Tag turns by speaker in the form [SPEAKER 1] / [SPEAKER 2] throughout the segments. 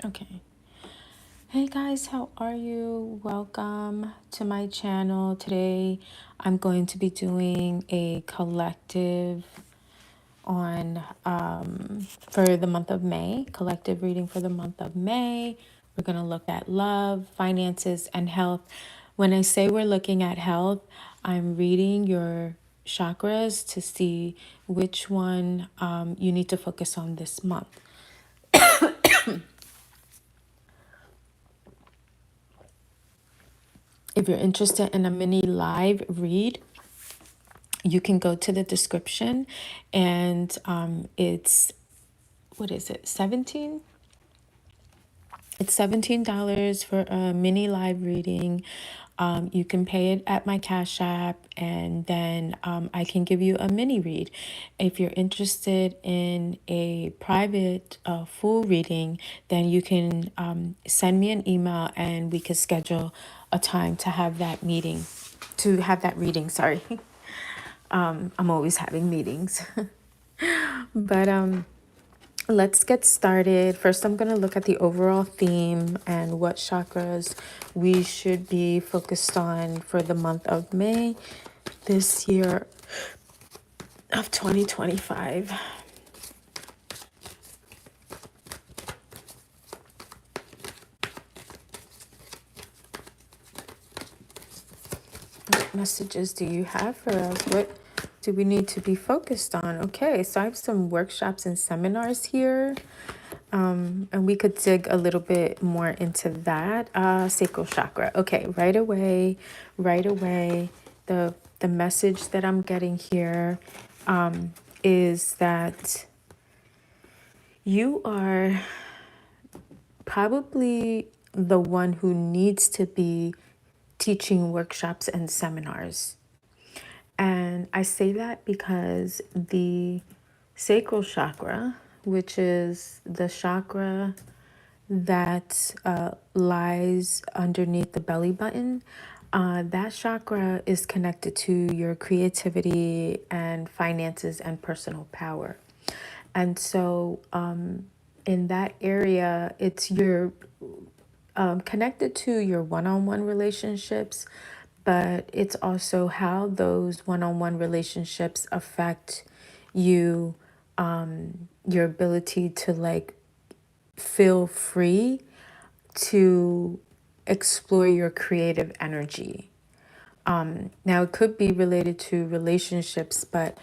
[SPEAKER 1] Okay. Hey guys, how are you? Welcome to my channel. Today I'm going to be doing a collective on for the month of May, collective reading for the month of May. We're going to look at love, finances, and health. When I say we're looking at health, I'm reading your chakras to see which one you need to focus on this month. If you're interested in a mini live read, you can go to the description and it's, what is it, 17? It's $17 for a mini live reading. You can pay it at my Cash App, and then I can give you a mini read. If you're interested in a private full reading, then you can send me an email and we could schedule a time to have that meeting, to have that reading, sorry. I'm always having meetings. But let's get started. First, I'm going to look at the overall theme and what chakras we should be focused on for the month of May this year of 2025. What messages do you have for us? What do we need to be focused on? Okay, so I have some workshops and seminars here. And we could dig a little bit more into that. Sacral chakra. Okay, right away, the message that I'm getting here is that you are probably the one who needs to be teaching workshops and seminars. And I say that because the sacral chakra, which is the chakra that lies underneath the belly button, that chakra is connected to your creativity and finances and personal power. And so in that area, it's your connected to your one-on-one relationships, but it's also how those one-on-one relationships affect you, your ability to like feel free to explore your creative energy. Now, it could be related to relationships, but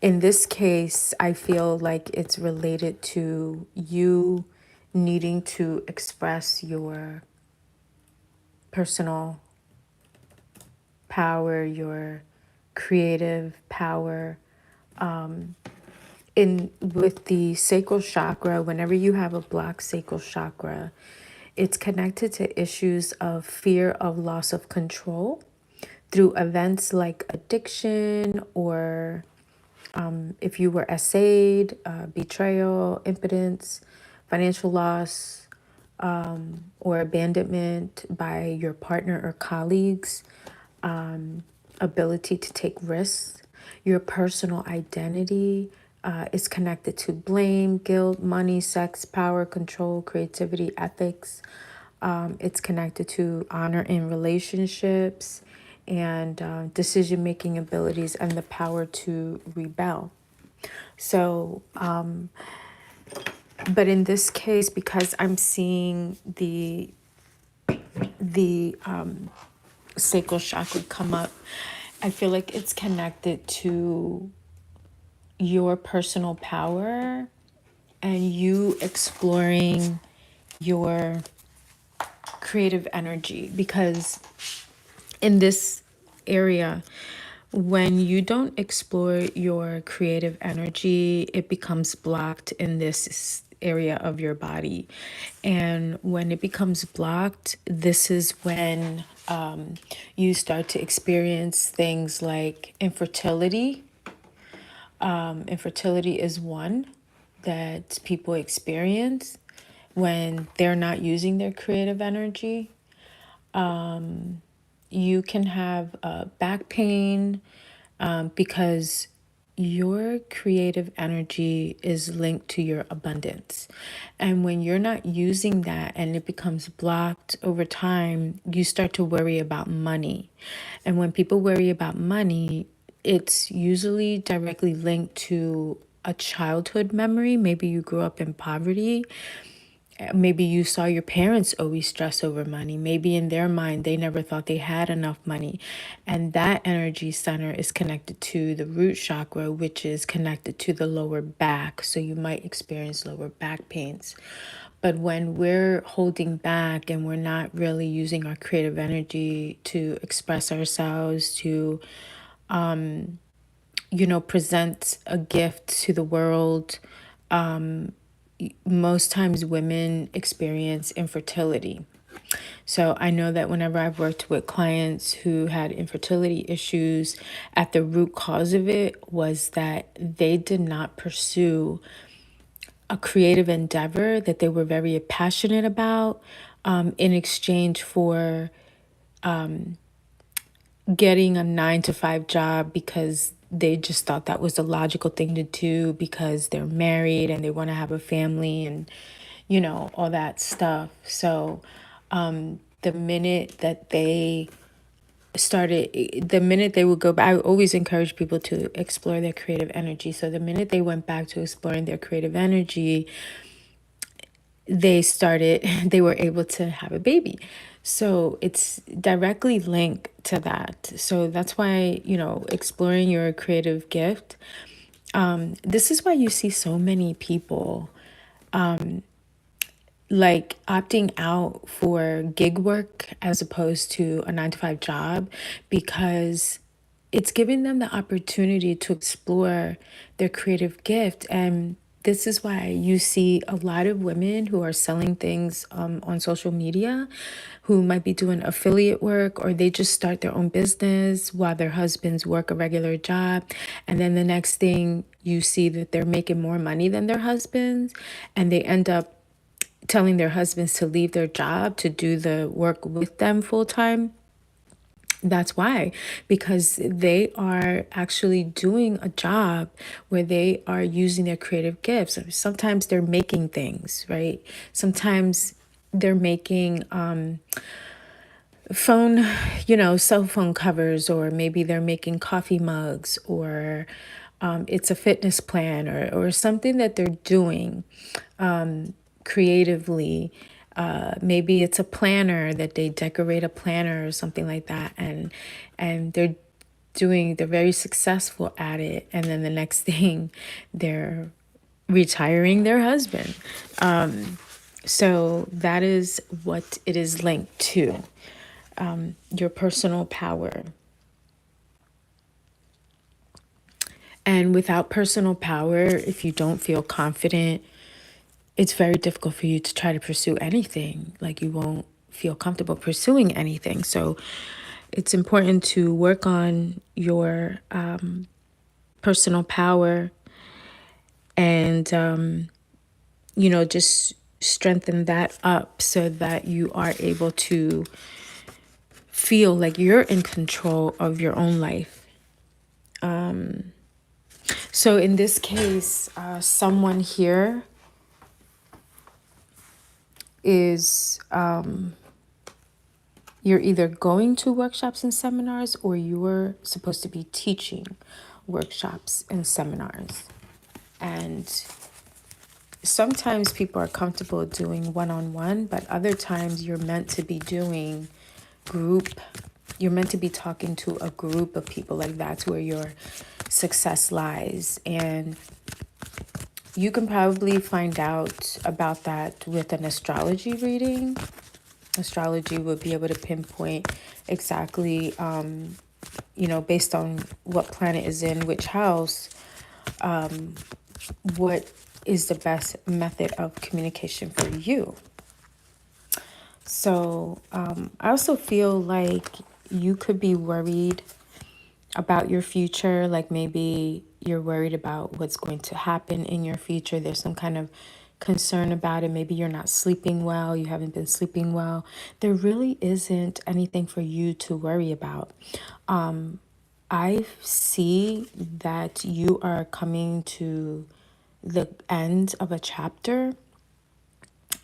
[SPEAKER 1] in this case, I feel like it's related to you needing to express your personal power, your creative power. In with the sacral chakra, whenever you have a blocked sacral chakra, it's connected to issues of fear of loss of control through events like addiction, or if you were essayed, betrayal, impotence, financial loss, or abandonment by your partner or colleagues, ability to take risks. Your personal identity is connected to blame, guilt, money, sex, power, control, creativity, ethics. It's connected to honor in relationships and decision-making abilities and the power to rebel. So, but in this case, because I'm seeing the sacral chakra come up, I feel like it's connected to your personal power and you exploring your creative energy. Because in this area, when you don't explore your creative energy, it becomes blocked in this area of your body. And when it becomes blocked, this is when you start to experience things like infertility. Infertility is one that people experience when they're not using their creative energy. You can have back pain because your creative energy is linked to your abundance. And when you're not using that and it becomes blocked over time, you start to worry about money. And when people worry about money, it's usually directly linked to a childhood memory. Maybe you grew up in poverty. Maybe you saw your parents always stress over money. Maybe in their mind, they never thought they had enough money. And that energy center is connected to the root chakra, which is connected to the lower back. So you might experience lower back pains. But when we're holding back and we're not really using our creative energy to express ourselves, to, present a gift to the world, most times women experience infertility. So I know that whenever I've worked with clients who had infertility issues, at the root cause of it was that they did not pursue a creative endeavor that they were very passionate about, in exchange for getting a 9 to 5 job because they just thought that was the logical thing to do because they're married and they want to have a family and, all that stuff. So the minute that they the minute they would go back, I always encourage people to explore their creative energy. So the minute they went back to exploring their creative energy, they were able to have a baby. So it's directly linked to that. So that's why, exploring your creative gift. This is why you see so many people like opting out for gig work as opposed to a 9 to 5 job, because it's giving them the opportunity to explore their creative gift. And this is why you see a lot of women who are selling things on social media, who might be doing affiliate work, or they just start their own business while their husbands work a regular job. And then the next thing you see that they're making more money than their husbands, and they end up telling their husbands to leave their job to do the work with them full time. That's why, because they are actually doing a job where they are using their creative gifts. Sometimes they're making things, right? Sometimes they're making phone, cell phone covers, or maybe they're making coffee mugs, or it's a fitness plan, or something that they're doing creatively. Maybe it's a planner that they decorate a planner or something like that, and they're very successful at it, and then the next thing they're retiring their husband. So that is what it is linked to, your personal power. And without personal power, if you don't feel confident, it's very difficult for you to try to pursue anything. Like, you won't feel comfortable pursuing anything. So it's important to work on your personal power and, just strengthen that up so that you are able to feel like you're in control of your own life. So in this case, someone here is you're either going to workshops and seminars, or you're supposed to be teaching workshops and seminars. And sometimes people are comfortable doing one-on-one, but other times you're meant to be doing group. You're meant to be talking to a group of people. Like, that's where your success lies. And you can probably find out about that with an astrology reading. Astrology would be able to pinpoint exactly, based on what planet is in which house, what is the best method of communication for you. So I also feel like you could be worried about your future. Like, maybe you're worried about what's going to happen in your future. There's some kind of concern about it. Maybe you're not sleeping well. You haven't been sleeping well. There really isn't anything for you to worry about. I see that you are coming to the end of a chapter,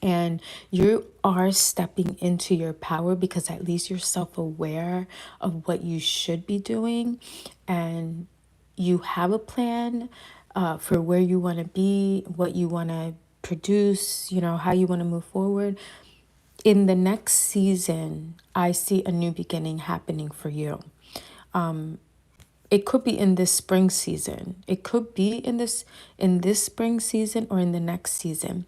[SPEAKER 1] and you are stepping into your power because at least you're self-aware of what you should be doing, and you have a plan for where you want to be, what you want to produce, how you want to move forward. In the next season, I see a new beginning happening for you. It could be in this spring season. It could be in this spring season or in the next season.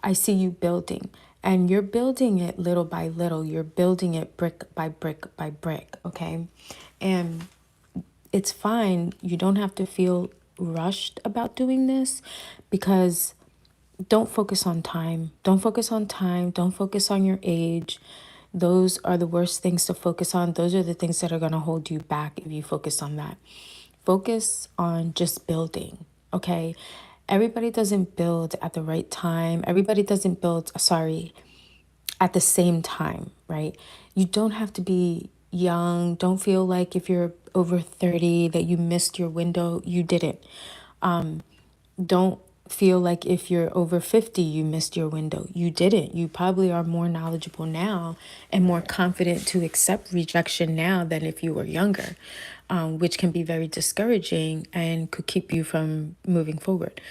[SPEAKER 1] I see you building, and you're building it little by little. You're building it brick by brick by brick, okay? And it's fine. You don't have to feel rushed about doing this, because don't focus on time. Don't focus on time. Don't focus on your age. Those are the worst things to focus on. Those are the things that are going to hold you back if you focus on that. Focus on just building, okay? Everybody doesn't build at the right time. Everybody doesn't build, sorry, at the same time, right? You don't have to be young. Don't feel like if you're over 30 that you missed your window. You didn't. Don't feel like if you're over 50 you missed your window. You didn't. You probably are more knowledgeable now and more confident to accept rejection now than if you were younger, which can be very discouraging and could keep you from moving forward.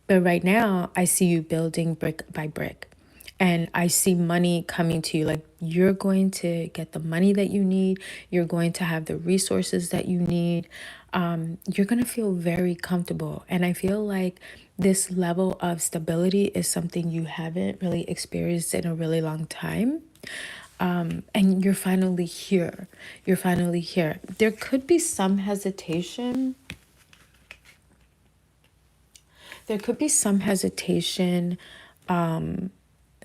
[SPEAKER 1] But right now I see you building brick by brick, and I see money coming to you. Like, you're going to get the money that you need. You're going to have the resources that you need. You're going to feel very comfortable. And I feel like this level of stability is something you haven't really experienced in a really long time. And you're finally here. You're finally here. There could be some hesitation. There could be some hesitation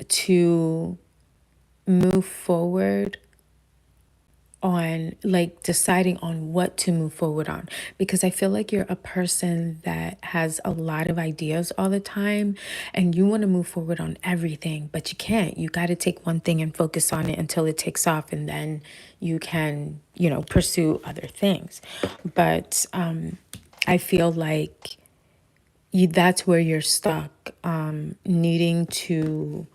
[SPEAKER 1] to move forward on, like, deciding on what to move forward on, because I feel like you're a person that has a lot of ideas all the time and you want to move forward on everything, but you can't. You got to take one thing and focus on it until it takes off, and then you can, pursue other things. But I feel like that's where you're stuck, needing to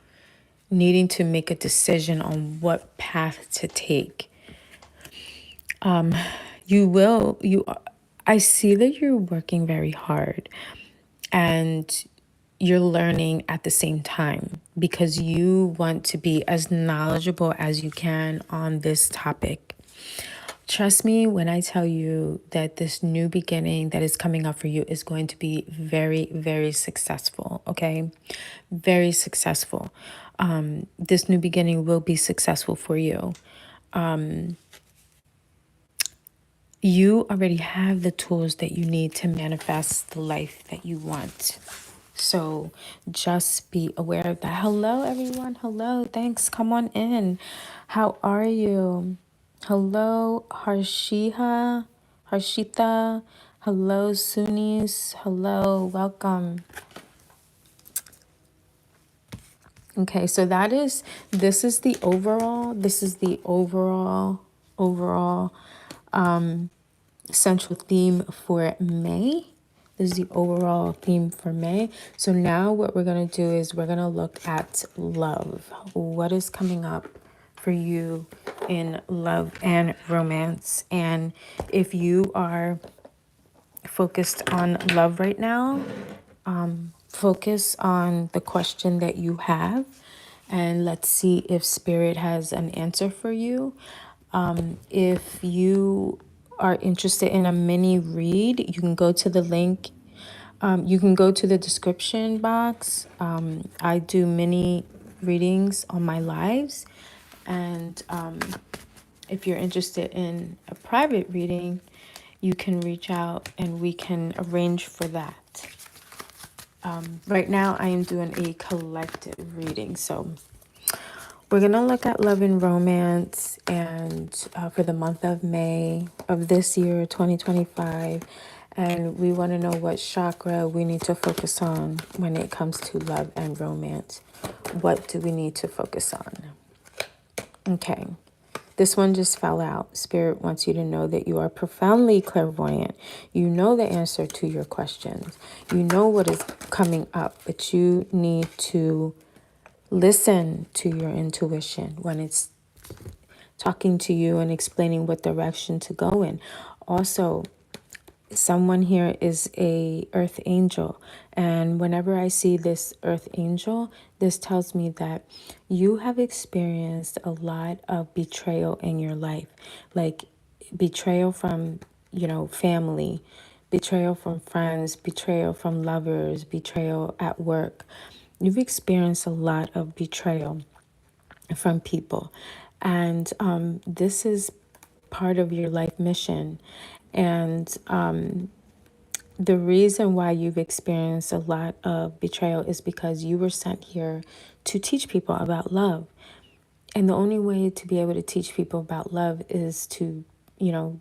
[SPEAKER 1] make a decision on what path to take. I see that you're working very hard, and you're learning at the same time because you want to be as knowledgeable as you can on this topic. Trust me when I tell you that this new beginning that is coming up for you is going to be very, very successful, okay? Very successful. This new beginning will be successful for you. You already have the tools that you need to manifest the life that you want. So just be aware of that. Hello, everyone. Hello. Thanks. Come on in. How are you? Hello, Harshita. Hello, Sunis. Hello. Welcome. Okay, so this is the overall central theme for May. This is the overall theme for May. So now what we're going to do is we're going to look at love. What is coming up for you in love and romance? And if you are focused on love right now, focus on the question that you have, and let's see if Spirit has an answer for you. If you are interested in a mini read, you can go to the link. You can go to the description box. I do mini readings on my lives. And if you're interested in a private reading, you can reach out and we can arrange for that. Right now, I am doing a collective reading. So we're going to look at love and romance, and for the month of May of this year, 2025. And we want to know what chakra we need to focus on when it comes to love and romance. What do we need to focus on? Okay. This one just fell out. Spirit wants you to know that you are profoundly clairvoyant. You know the answer to your questions. You know what is coming up, but you need to listen to your intuition when it's talking to you and explaining what direction to go in. Also, someone here is a earth angel, and whenever I see this earth angel, this tells me that you have experienced a lot of betrayal in your life, like betrayal from, family, betrayal from friends, betrayal from lovers, betrayal at work. You've experienced a lot of betrayal from people, and this is part of your life mission. And the reason why you've experienced a lot of betrayal is because you were sent here to teach people about love. And the only way to be able to teach people about love is to,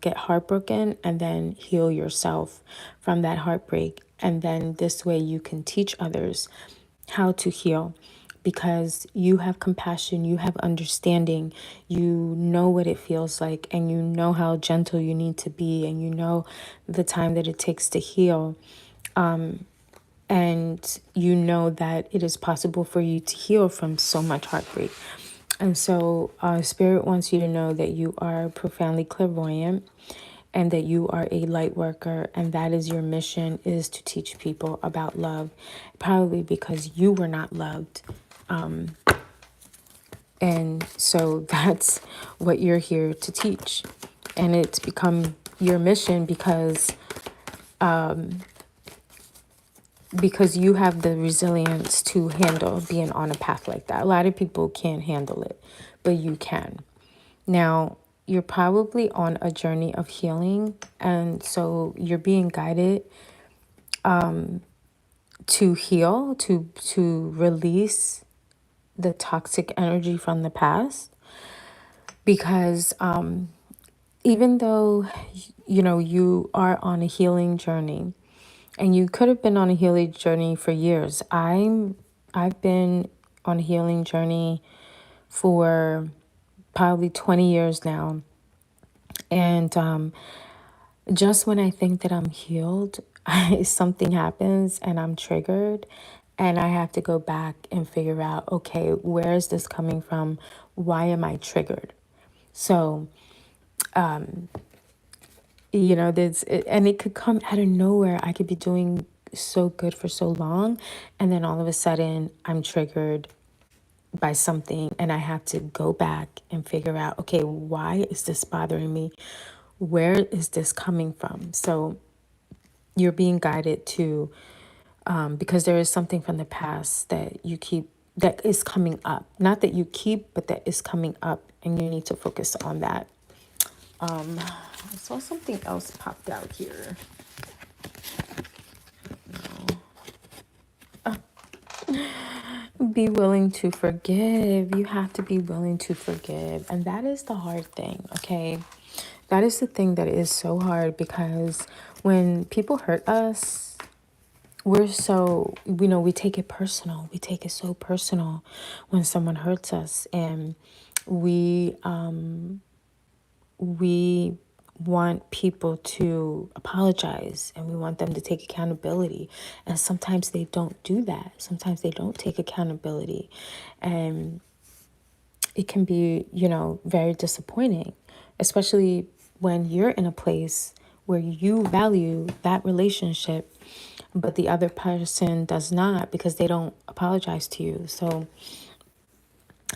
[SPEAKER 1] get heartbroken and then heal yourself from that heartbreak. And then this way you can teach others how to heal, because you have compassion, you have understanding, you know what it feels like, and you know how gentle you need to be, and you know the time that it takes to heal. And you know that it is possible for you to heal from so much heartbreak. And so, Spirit wants you to know that you are profoundly clairvoyant and that you are a light worker, and that is your mission, is to teach people about love, probably because you were not loved. And so that's what you're here to teach. And it's become your mission because you have the resilience to handle being on a path like that. A lot of people can't handle it, but you can. Now, you're probably on a journey of healing, and so you're being guided to heal, to release the toxic energy from the past, because even though you are on a healing journey, and you could have been on a healing journey for years. I've been on a healing journey for probably 20 years now. And just when I think that I'm healed, something happens and I'm triggered, and I have to go back and figure out, okay, where is this coming from? Why am I triggered? So, and it could come out of nowhere. I could be doing so good for so long, and then all of a sudden I'm triggered by something, and I have to go back and figure out, okay, why is this bothering me? Where is this coming from? So you're being guided to, because there is something from the past that you keep, that is coming up. Not that you keep, but that is coming up, and you need to focus on that. I saw something else popped out here. Be willing to forgive. You have to be willing to forgive. And that is the hard thing, okay? That is the thing that is so hard, because when people hurt us, we're so, we take it personal. We take it so personal when someone hurts us. And we want people to apologize, and we want them to take accountability. And sometimes they don't do that. Sometimes they don't take accountability. And it can be, very disappointing, especially when you're in a place where you value that relationship, but the other person does not, because they don't apologize to you. So,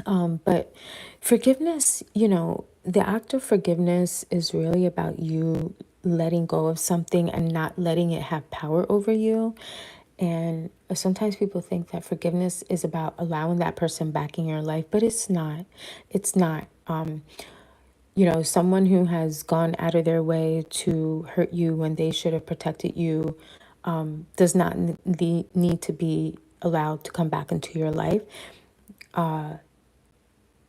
[SPEAKER 1] but forgiveness, the act of forgiveness is really about you letting go of something and not letting it have power over you. And sometimes people think that forgiveness is about allowing that person back in your life, but it's not. It's not. Someone who has gone out of their way to hurt you when they should have protected you does not need to be allowed to come back into your life.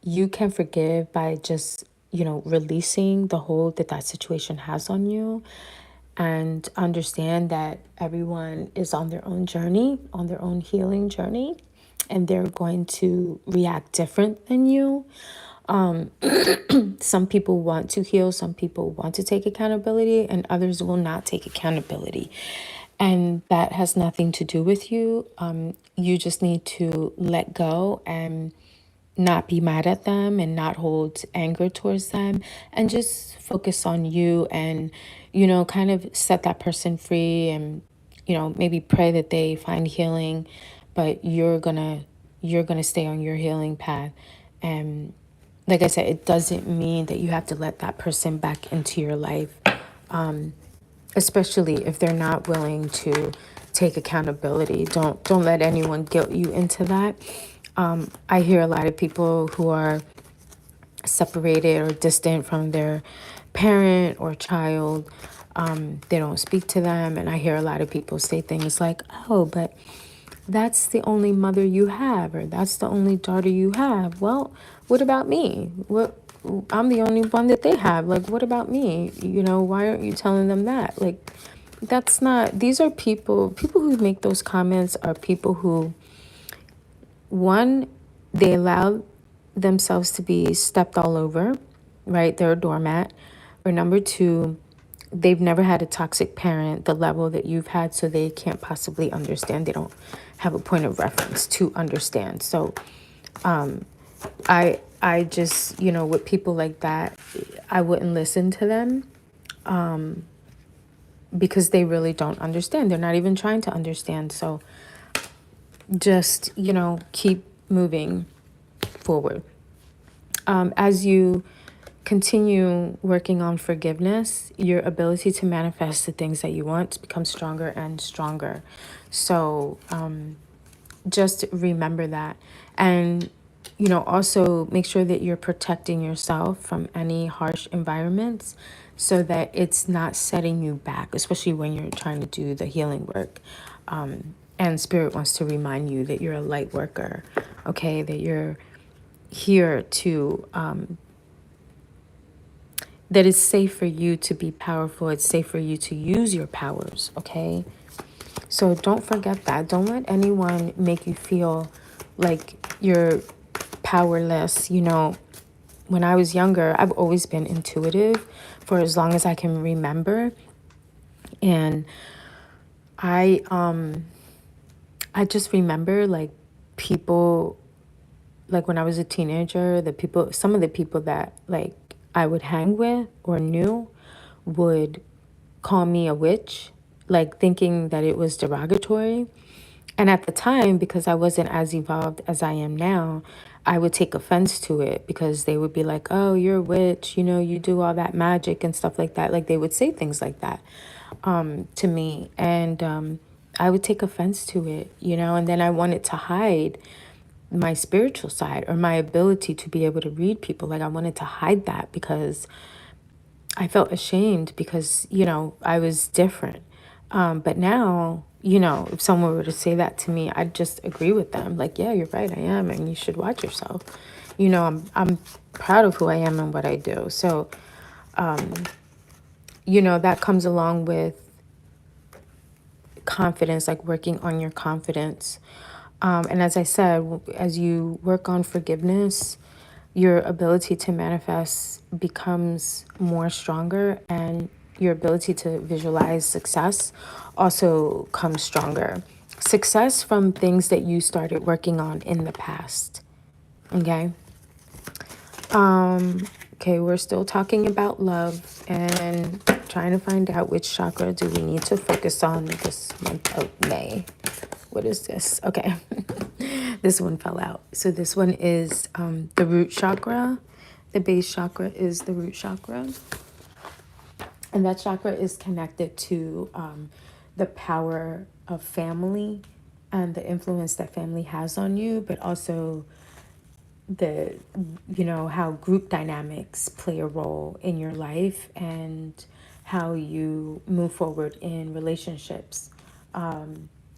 [SPEAKER 1] You can forgive by just, releasing the hold that that situation has on you, and understand that everyone is on their own journey, on their own healing journey, and they're going to react different than you. Some people want to heal, some people want to take accountability, and others will not take accountability. And that has nothing to do with you. You just need to let go and not be mad at them and not hold anger towards them, and just focus on you and, kind of set that person free, and, maybe pray that they find healing, but you're gonna stay on your healing path. And like I said, it doesn't mean that you have to let that person back into your life, especially if they're not willing to take accountability. Don't let anyone guilt you into that. I hear a lot of people who are separated or distant from their parent or child. They don't speak to them, and I hear a lot of people say things like, "Oh, but that's the only mother you have, or that's the only daughter you have." Well, what about me? I'm the only one that they have. Like, what about me? Why aren't you telling them that? Like, that's not, these are people who make those comments are people who, one, they allow themselves to be stepped all over, right? They're a doormat. Or number two, they've never had a toxic parent the level that you've had, so they can't possibly understand. They don't have a point of reference to understand. So I just, with people like that, I wouldn't listen to them, because they really don't understand. They're not even trying to understand. So just, keep moving forward. As you continue working on forgiveness, your ability to manifest the things that you want becomes stronger and stronger. So just remember that. And, also make sure that you're protecting yourself from any harsh environments so that it's not setting you back, especially when you're trying to do the healing work. And Spirit wants to remind you that you're a light worker, okay? That you're here to, that it's safe for you to be powerful. It's safe for you to use your powers, okay? So don't forget that. Don't let anyone make you feel like you're powerless. When I was younger, I've always been intuitive for as long as I can remember. And I just remember, like, people, like when I was a teenager, some of the people that, like, I would hang with or knew would call me a witch, like thinking that it was derogatory. And at the time, because I wasn't as evolved as I am now, I would take offense to it, because they would be like, "Oh, you're a witch, you do all that magic and stuff like that." Like, they would say things like that to me. And I would take offense to it, and then I wanted to hide my spiritual side, or my ability to be able to read people. Like, I wanted to hide that because I felt ashamed, because, I was different. But now, if someone were to say that to me, I'd just agree with them. Like, yeah, you're right, I am, and you should watch yourself. I'm proud of who I am and what I do. So, that comes along with confidence, like working on your confidence. And as I said, as you work on forgiveness, your ability to manifest becomes more stronger, and your ability to visualize success also comes stronger. Success from things that you started working on in the past. Okay. Okay, we're still talking about love and trying to find out which chakra do we need to focus on this month of May. What is this? Okay. This one fell out. So this one is the root chakra. The base chakra is the root chakra. And that chakra is connected to the power of family and the influence that family has on you, but also the how group dynamics play a role in your life and how you move forward in relationships.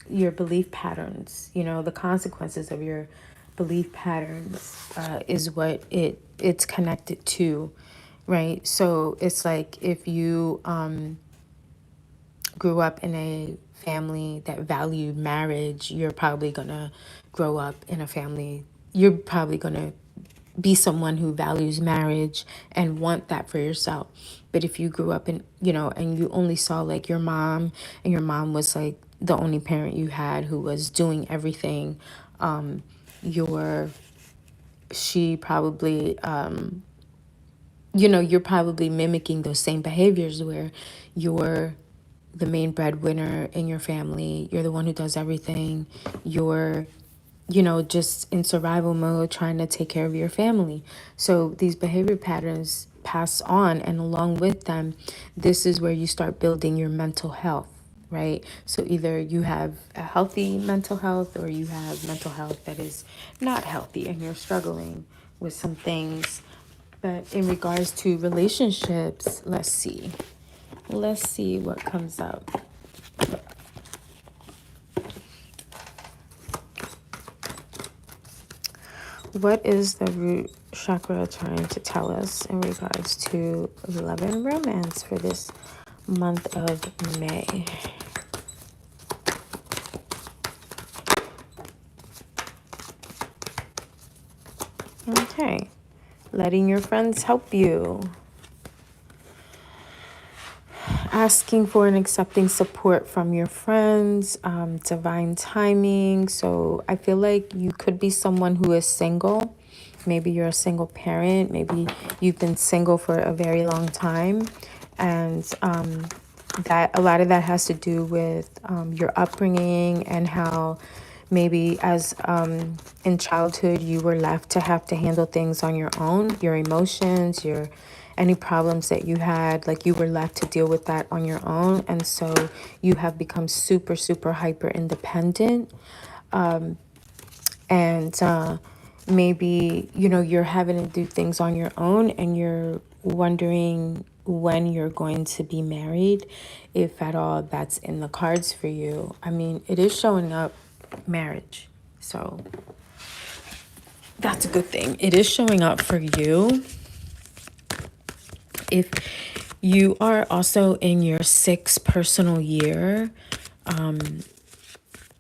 [SPEAKER 1] Your belief patterns, the consequences of your belief patterns is what it's connected to, right? So it's like, if you grew up in a family that valued marriage, you're probably gonna grow up in a family, you're probably gonna be someone who values marriage and want that for yourself. But if you grew up in, and you only saw like your mom, and your mom was like the only parent you had who was doing everything, your she probably you're probably mimicking those same behaviors where you're the main breadwinner in your family, you're the one who does everything, you're just in survival mode trying to take care of your family. So these behavior patterns pass on, and along with them, this is where you start building your mental health, right? So either you have a healthy mental health, or you have mental health that is not healthy and you're struggling with some things. But in regards to relationships, let's see. Let's see what comes up. What is the root chakra trying to tell us in regards to love and romance for this month of May? Okay. Letting your friends help you. Asking for and accepting support from your friends, divine timing. So I feel like you could be someone who is single. Maybe you're a single parent. Maybe you've been single for a very long time. And that a lot of that has to do with your upbringing, and how maybe as in childhood you were left to have to handle things on your own, your emotions, your any problems that you had, like you were left to deal with that on your own. And so you have become super, super hyper independent. And maybe, you're having to do things on your own, and you're wondering when you're going to be married, if at all that's in the cards for you. I mean, it is showing up marriage. So that's a good thing. It is showing up for you. If you are also in your 6th personal year, in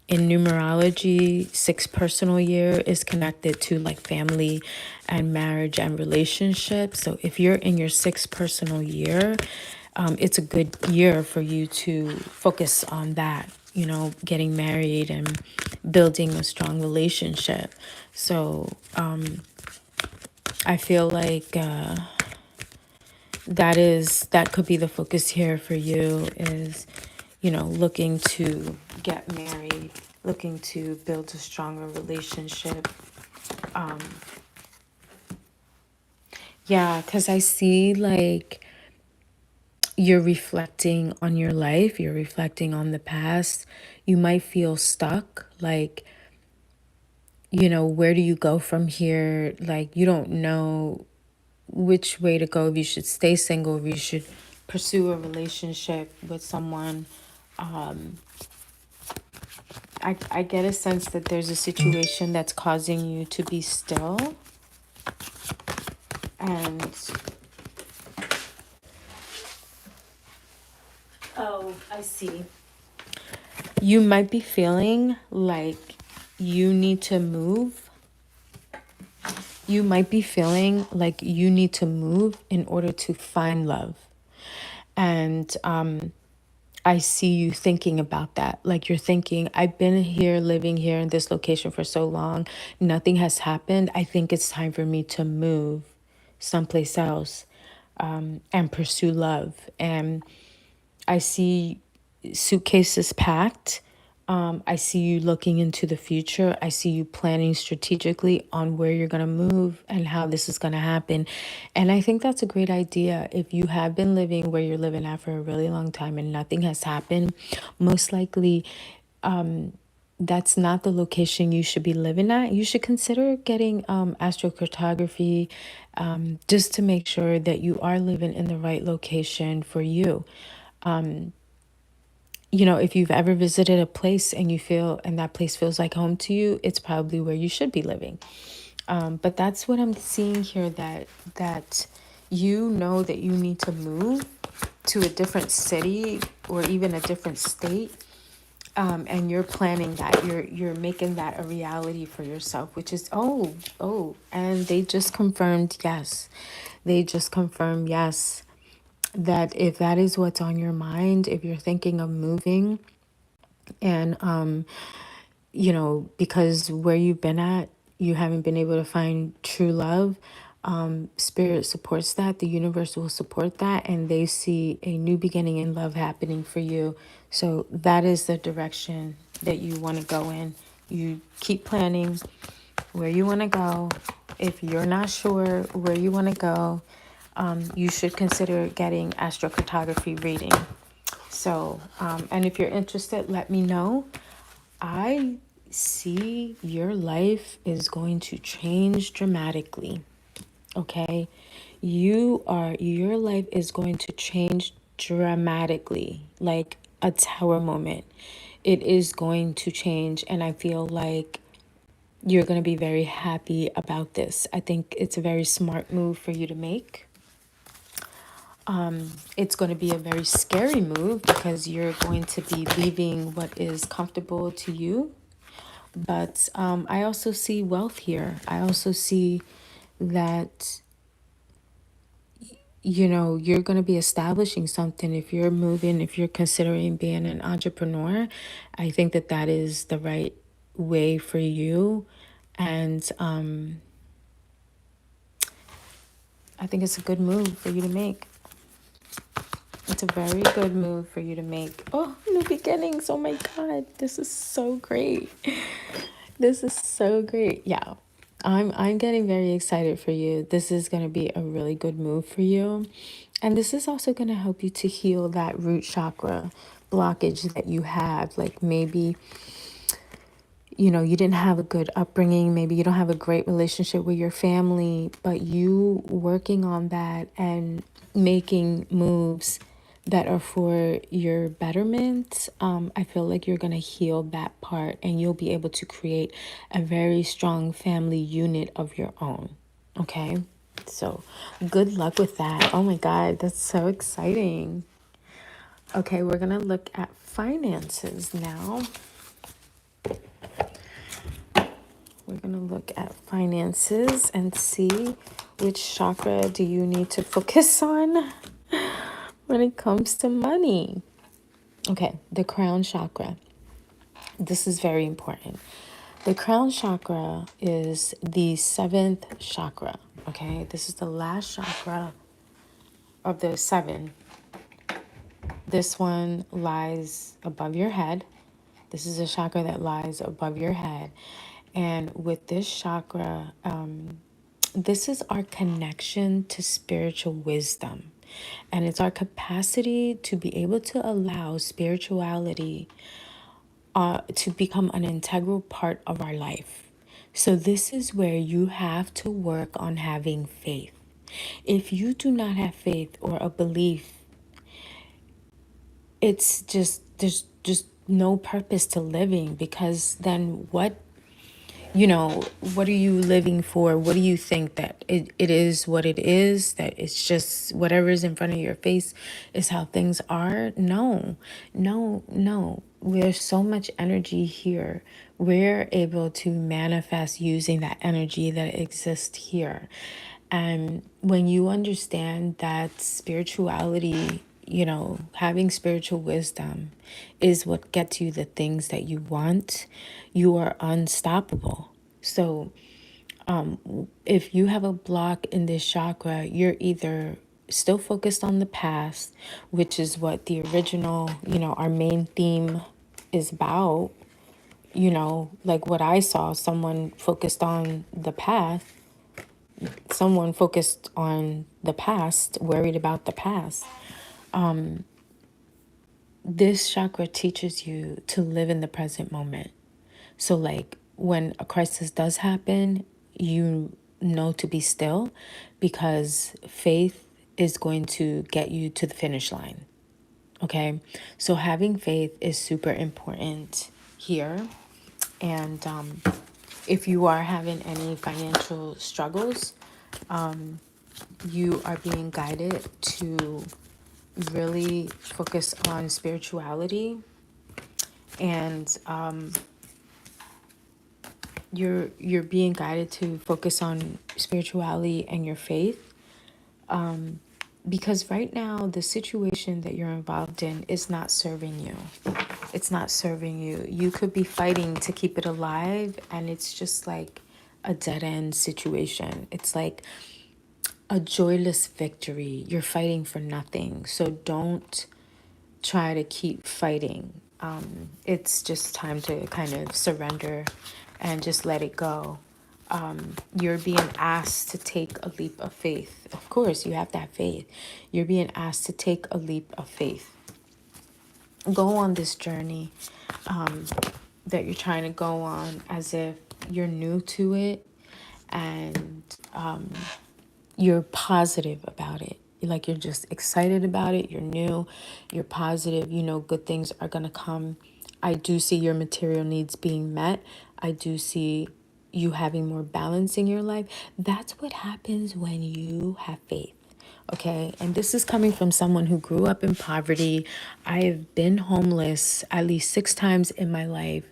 [SPEAKER 1] numerology, 6th personal year is connected to like family and marriage and relationships. So if you're in your 6th personal year, it's a good year for you to focus on that, getting married and building a strong relationship. So I feel like that could be the focus here for you, is looking to get married, looking to build a stronger relationship. Yeah, because I see like you're reflecting on your life, you're reflecting on the past. You might feel stuck, like, where do you go from here? Like, you don't know which way to go, if you should stay single, if you should pursue a relationship with someone. I get a sense that there's a situation that's causing you to be still. And oh, I see. You might be feeling like you need to move. You might be feeling like you need to move in order to find love. And I see you thinking about that. Like you're thinking, I've been here, living here in this location for so long. Nothing has happened. I think it's time for me to move someplace else, and pursue love. And I see suitcases packed. I see you looking into the future. I see you planning strategically on where you're going to move and how this is going to happen. And I think that's a great idea. If you have been living where you're living at for a really long time and nothing has happened, most likely that's not the location you should be living at. You should consider getting astrocartography, just to make sure that you are living in the right location for you. If you've ever visited a place and you feel, and that place feels like home to you, it's probably where you should be living. But that's what I'm seeing here, that that you need to move to a different city or even a different state. And you're planning that, you're making that a reality for yourself, which is, and they just confirmed yes. They just confirmed yes, that if that is what's on your mind, if you're thinking of moving, and because where you've been at, you haven't been able to find true love. Spirit supports that. The universe will support that. And they see a new beginning in love happening for you. So that is the direction that you want to go in. You keep planning where you want to go. If you're not sure where you want to go, you should consider getting astrocartography reading. So, and if you're interested, let me know. I see your life is going to change dramatically. Okay? Your life is going to change dramatically, like a tower moment. It is going to change, and I feel like you're going to be very happy about this. I think it's a very smart move for you to make. It's going to be a very scary move because you're going to be leaving what is comfortable to you. But I also see wealth here. I also see that, you're going to be establishing something. If you're moving, if you're considering being an entrepreneur, I think that that is the right way for you. And I think it's a good move for you to make. It's a very good move for you to make. Oh, new beginnings. Oh my God. This is so great. This is so great. Yeah. I'm getting very excited for you. This is going to be a really good move for you. And this is also going to help you to heal that root chakra blockage that you have. Like maybe you didn't have a good upbringing. Maybe you don't have a great relationship with your family, but you working on that and making moves that are for your betterment, I feel like you're going to heal that part and you'll be able to create a very strong family unit of your own. Okay? So good luck with that. Oh my God, that's so exciting. Okay, we're going to look at finances now. We're going to look at finances and see which chakra do you need to focus on when it comes to money. Okay, the crown chakra. This is very important. The crown chakra is the seventh chakra. Okay, this is the last chakra of the seven. This one lies above your head. This is a chakra that lies above your head. And with this chakra, this is our connection to spiritual wisdom. And it's our capacity to be able to allow spirituality to become an integral part of our life. So this is where you have to work on having faith. If you do not have faith or a belief, it's just, there's just no purpose to living, because then what are you living for? What do you think, that it is what it is, that it's just whatever is in front of your face is how things are? No, no, no. There's so much energy here. We're able to manifest using that energy that exists here. And when you understand that spirituality, having spiritual wisdom is what gets you the things that you want, you are unstoppable. So if you have a block in this chakra, you're either still focused on the past, which is what the original, our main theme is about. Like what I saw, someone focused on the past, worried about the past. This chakra teaches you to live in the present moment. So like when a crisis does happen, you know to be still, because faith is going to get you to the finish line. Okay? So having faith is super important here. And if you are having any financial struggles, you are being guided to really focus on spirituality And you're being guided to focus on spirituality and your faith, because right now the situation that you're involved in is not serving you. It's not serving you. You could be fighting to keep it alive, and it's just like a dead end situation. It's like a joyless victory. You're fighting for nothing. So don't try to keep fighting. It's just time to kind of surrender and just let it go. You're being asked to take a leap of faith. Of course, you have to have faith. You're being asked to take a leap of faith. Go on this journey that you're trying to go on as if you're new to it, and you're positive about it. Like, you're just excited about it. You're new. You're positive. You know good things are going to come. I do see your material needs being met. I do see you having more balance in your life. That's what happens when you have faith. Okay. And this is coming from someone who grew up in poverty. I have been homeless at least 6 times in my life.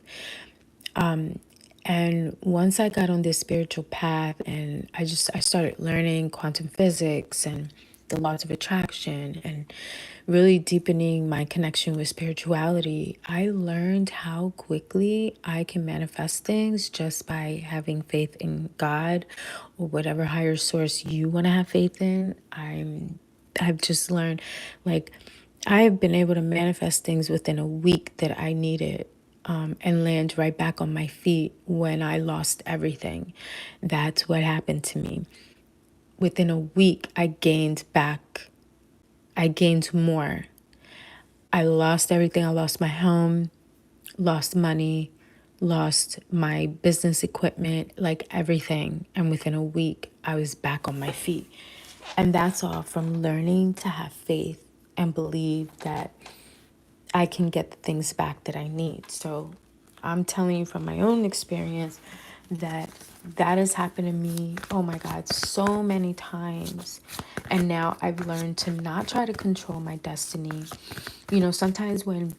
[SPEAKER 1] And once I got on this spiritual path, and I started learning quantum physics and the laws of attraction, and really deepening my connection with spirituality, I learned how quickly I can manifest things just by having faith in God or whatever higher source you want to have faith in. I've just learned, like, I have been able to manifest things within a week that I needed, and land right back on my feet when I lost everything. That's what happened to me. Within a week, I gained back. I gained more. I lost everything. I lost my home, lost money, lost my business equipment, like everything. And within a week, I was back on my feet. And that's all from learning to have faith and believe that I can get the things back that I need. So I'm telling you from my own experience that that has happened to me, oh my God, so many times. And now I've learned to not try to control my destiny. You know, sometimes when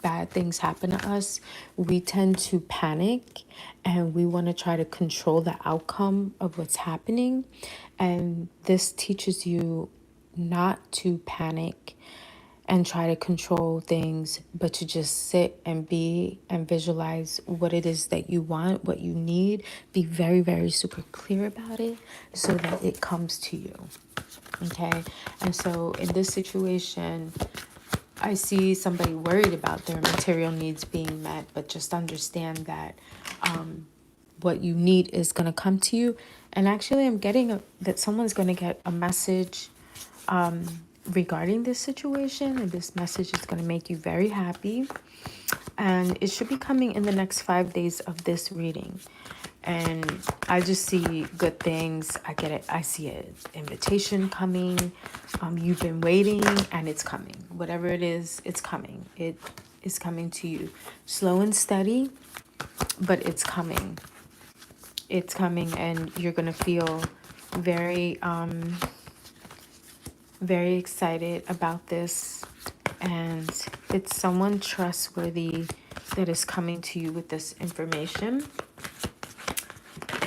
[SPEAKER 1] bad things happen to us, we tend to panic and we want to try to control the outcome of what's happening. And this teaches you not to panic and try to control things, but to just sit and be and visualize what it is that you want, what you need. Be very, very super clear about it so that it comes to you. Okay? And so in this situation, I see somebody worried about their material needs being met, but just understand that what you need is going to come to you. And actually, I'm getting that someone's going to get a message regarding this situation, and this message is going to make you very happy, and it should be coming in the next 5 days of this reading. And I just see good things. I get it. I see an invitation coming. You've been waiting, and it's coming. Whatever it is, it's coming. It is coming to you, slow and steady, but it's coming. It's coming, and you're gonna feel very very excited about this, and it's someone trustworthy that is coming to you with this information.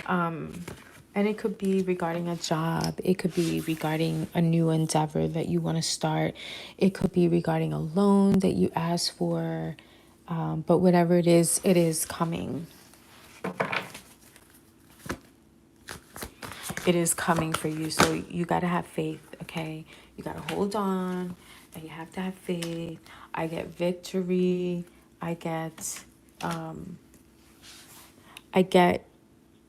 [SPEAKER 1] And it could be regarding a job. It could be regarding a new endeavor that you want to start. It could be regarding a loan that you asked for. But whatever it is coming. It is coming for you. So you got to have faith, okay? You got to hold on, and you have to have faith. I get victory. I get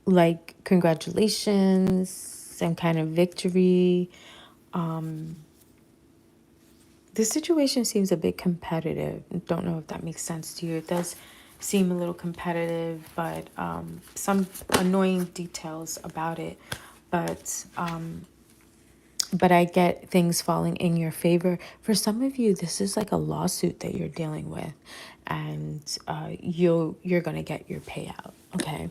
[SPEAKER 1] like congratulations, some kind of victory. This situation seems a bit competitive. Don't know if that makes sense to you. It does seem a little competitive, but some annoying details about it. But I get things falling in your favor. For some of you, this is like a lawsuit that you're dealing with, and you're gonna get your payout. Okay.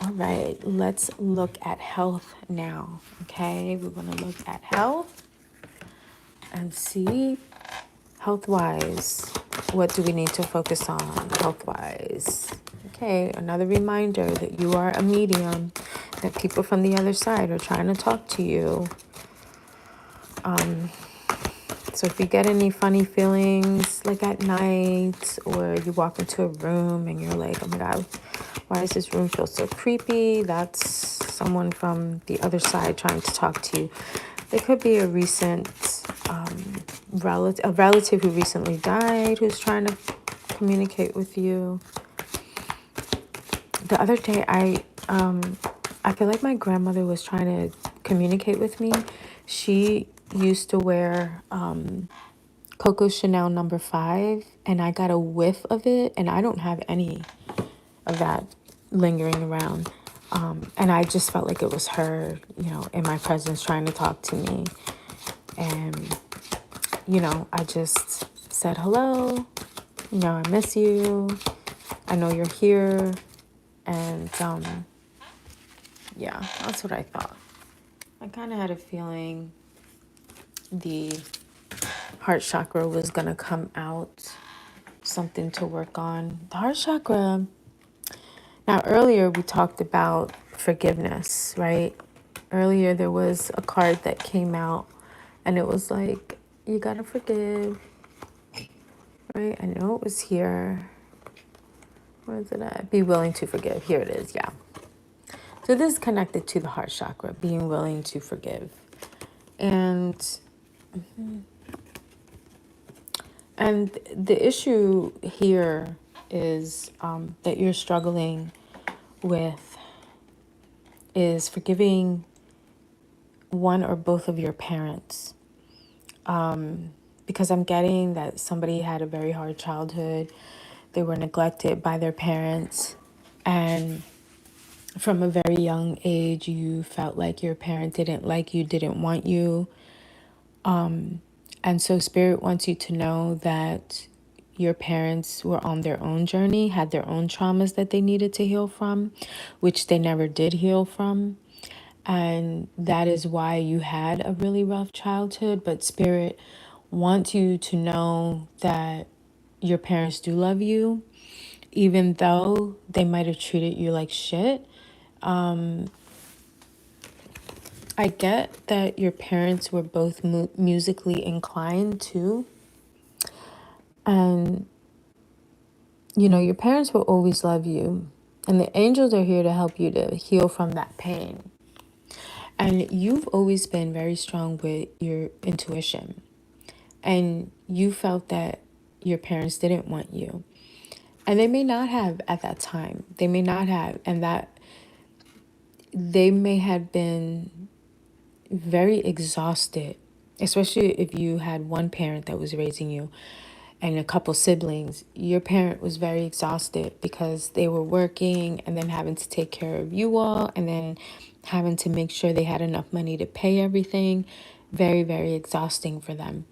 [SPEAKER 1] All right, let's look at health now. Okay, we're gonna look at health and see health-wise What do we need to focus on health-wise? Okay, another reminder that you are a medium, that people from the other side are trying to talk to you. So if you get any funny feelings like at night, or you walk into a room and you're like, oh my God, why does this room feel so creepy? That's someone from the other side trying to talk to you. There could be a recent relative who recently died who's trying to communicate with you. The other day, I feel like my grandmother was trying to communicate with me. She used to wear Coco Chanel #5, and I got a whiff of it, and I don't have any of that lingering around. And I just felt like it was her, in my presence trying to talk to me. And, I just said, hello, I miss you. I know you're here. And, yeah, that's what I thought. I kind of had a feeling the heart chakra was going to come out, something to work on. The heart chakra. Now, earlier we talked about forgiveness, right? Earlier there was a card that came out and it was like, you got to forgive, right? I know it was here. Where is it at? Be willing to forgive. Here it is, yeah. So this is connected to the heart chakra, being willing to forgive. And the issue here is that you're struggling with is forgiving one or both of your parents. Because I'm getting that somebody had a very hard childhood. They were neglected by their parents. And from a very young age, you felt like your parent didn't like you, didn't want you. And so Spirit wants you to know that your parents were on their own journey, had their own traumas that they needed to heal from, which they never did heal from. And that is why you had a really rough childhood. But Spirit wants you to know that your parents do love you, even though they might have treated you like shit. I get that your parents were both musically inclined too. And, your parents will always love you. And the angels are here to help you to heal from that pain. And you've always been very strong with your intuition. And you felt that your parents didn't want you. And they may not have at that time. They may not have. And that they may have been very exhausted, especially if you had one parent that was raising you and a couple siblings. Your parent was very exhausted because they were working and then having to take care of you all and then having to make sure they had enough money to pay everything. Very, very exhausting for them.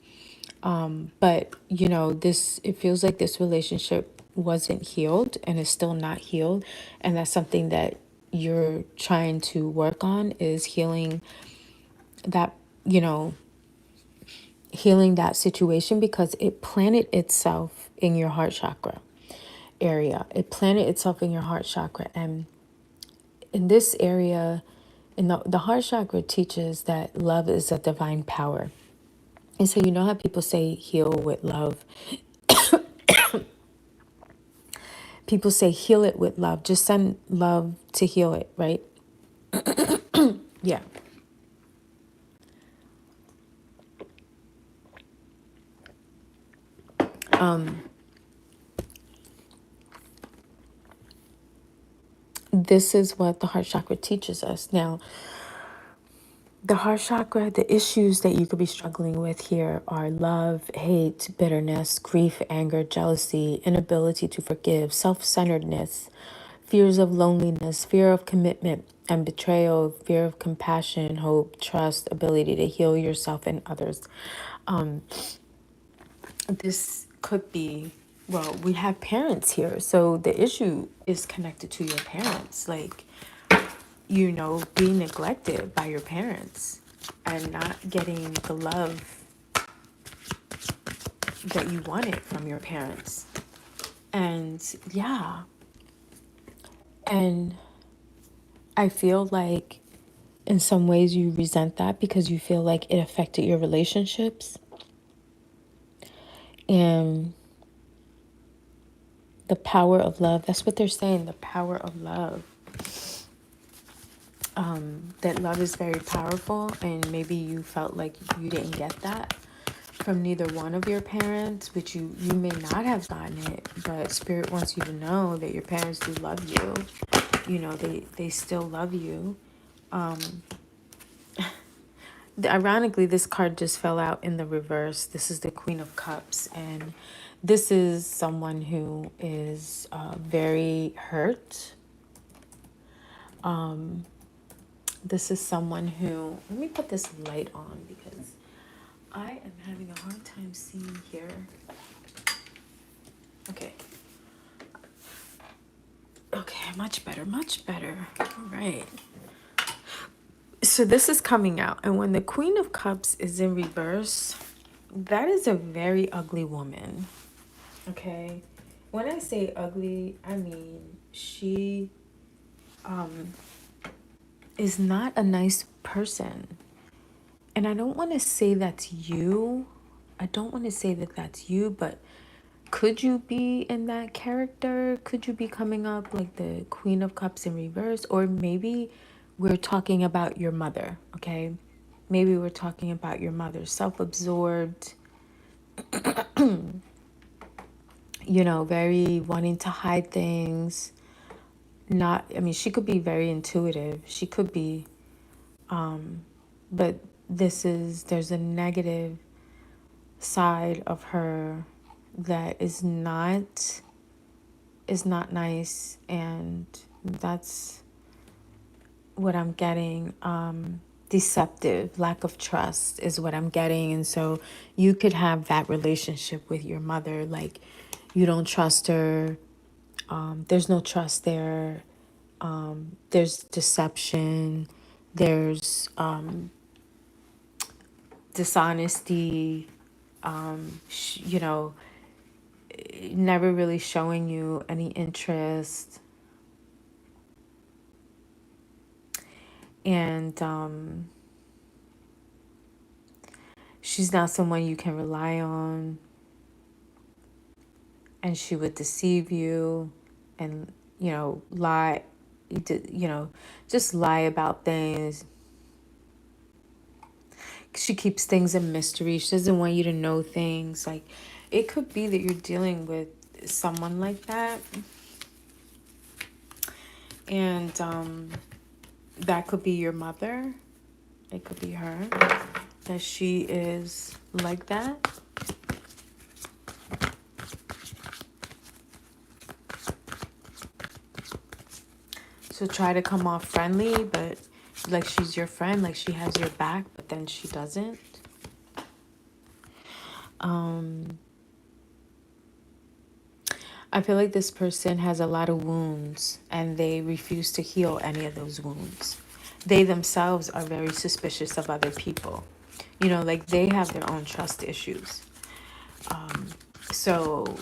[SPEAKER 1] But it feels like this relationship wasn't healed and is still not healed. And that's something that you're trying to work on, is healing that, healing that situation, because it planted itself in your heart chakra area. It planted itself in your heart chakra. And in this area, in the heart chakra teaches that love is a divine power. And so how people say heal with love. People say heal it with love. Just send love to heal it, right? Yeah. This is what the heart chakra teaches us. Now, the heart chakra, the issues that you could be struggling with here are love, hate, bitterness, grief, anger, jealousy, inability to forgive, self-centeredness, fears of loneliness, fear of commitment and betrayal, fear of compassion, hope, trust, ability to heal yourself and others. This could be, well, we have parents here. So the issue is connected to your parents. Like, being neglected by your parents and not getting the love that you wanted from your parents. And yeah, and I feel like in some ways you resent that because you feel like it affected your relationships. And the power of love, that's what they're saying, the power of love. That love is very powerful, and maybe you felt like you didn't get that from neither one of your parents, which you may not have gotten it, but Spirit wants you to know that your parents do love you. You know, they still love you. Ironically, this card just fell out in the reverse. This is the Queen of Cups, and this is someone who is very hurt. This is someone who, let me put this light on because I am having a hard time seeing here. Okay. Okay, much better, much better. All right. So this is coming out, and when the Queen of Cups is in reverse, that is a very ugly woman. Okay. When I say ugly, I mean she is not a nice person. And I don't want to say that's you. I don't want to say that that's you, but could you be in that character? Could you be coming up like the Queen of Cups in reverse? Or maybe we're talking about your mother, okay? Maybe we're talking about your mother, self-absorbed, you know, very wanting to hide things. Not, I mean, she could be very intuitive. She could be, but there's a negative side of her that is not nice, and that's what I'm getting. Deceptive, lack of trust is what I'm getting. And so you could have that relationship with your mother, like you don't trust her. There's no trust there. There's deception. There's dishonesty. You know, never really showing you any interest. And she's not someone you can rely on. And she would deceive you and, you know, lie, you know, just lie about things. She keeps things a mystery. She doesn't want you to know things. Like, it could be that you're dealing with someone like that. And that could be your mother. It could be her. That she is like that. So try to come off friendly, but like she's your friend, like she has your back, but then she doesn't. I feel like this person has a lot of wounds and they refuse to heal any of those wounds. They themselves are very suspicious of other people. You know, like they have their own trust issues. So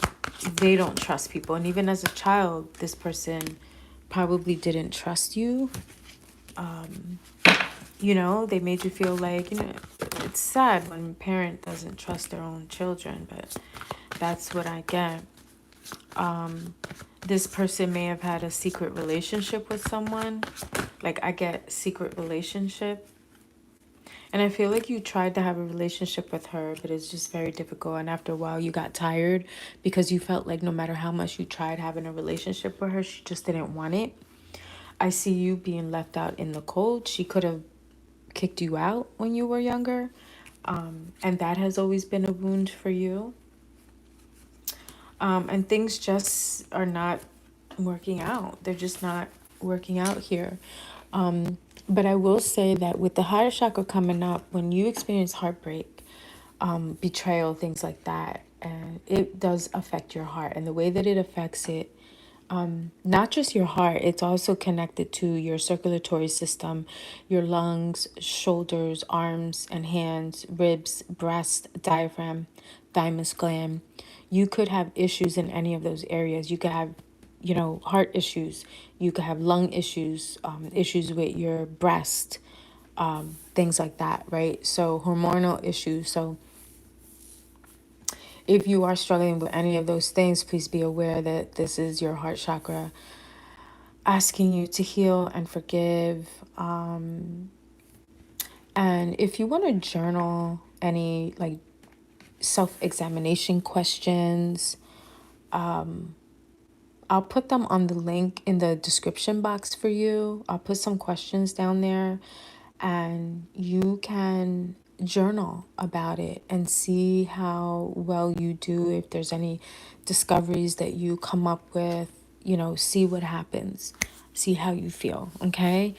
[SPEAKER 1] they don't trust people. And even as a child, this person probably didn't trust you. You know, they made you feel like, you know, it's sad when a parent doesn't trust their own children, but that's what I get. This person may have had a secret relationship with someone. Like, I get secret relationship. And I feel like you tried to have a relationship with her, but it's just very difficult. And after a while, you got tired because you felt like no matter how much you tried having a relationship with her, she just didn't want it. I see you being left out in the cold. She could have kicked you out when you were younger. And that has always been a wound for you. And things just are not working out. They're just not working out here. But I will say that with the higher chakra coming up, when you experience heartbreak, betrayal, things like that, it does affect your heart. And the way that it affects it, not just your heart, it's also connected to your circulatory system, your lungs, shoulders, arms and hands, ribs, breast, diaphragm, thymus gland. You could have issues in any of those areas. You could have, heart issues. You could have lung issues, issues with your breast, things like that, right? So hormonal issues. So if you are struggling with any of those things, please be aware that this is your heart chakra asking you to heal and forgive. And if you want to journal any like self-examination questions, I'll put them on the link in the description box for you. I'll put some questions down there and you can journal about it and see how well you do. If there's any discoveries that you come up with, see what happens, see how you feel. Okay.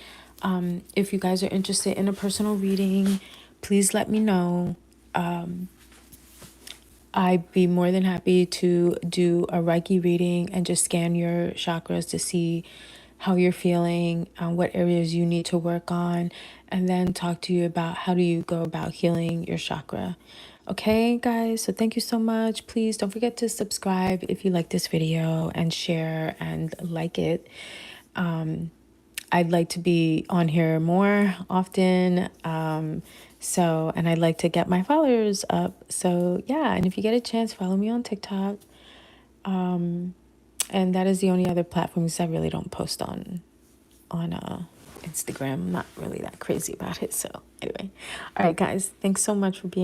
[SPEAKER 1] If you guys are interested in a personal reading, please let me know. I'd be more than happy to do a Reiki reading and just scan your chakras to see how you're feeling, what areas you need to work on, and then talk to you about how do you go about healing your chakra. Okay, guys, so thank you so much. Please don't forget to subscribe if you like this video and share and like it. I'd like to be on here more often. And I'd like to get my followers up. So yeah, and if you get a chance, follow me on TikTok. And that is the only other platforms I really don't post on Instagram. I'm not really that crazy about it. So anyway, all right, guys, thanks so much for being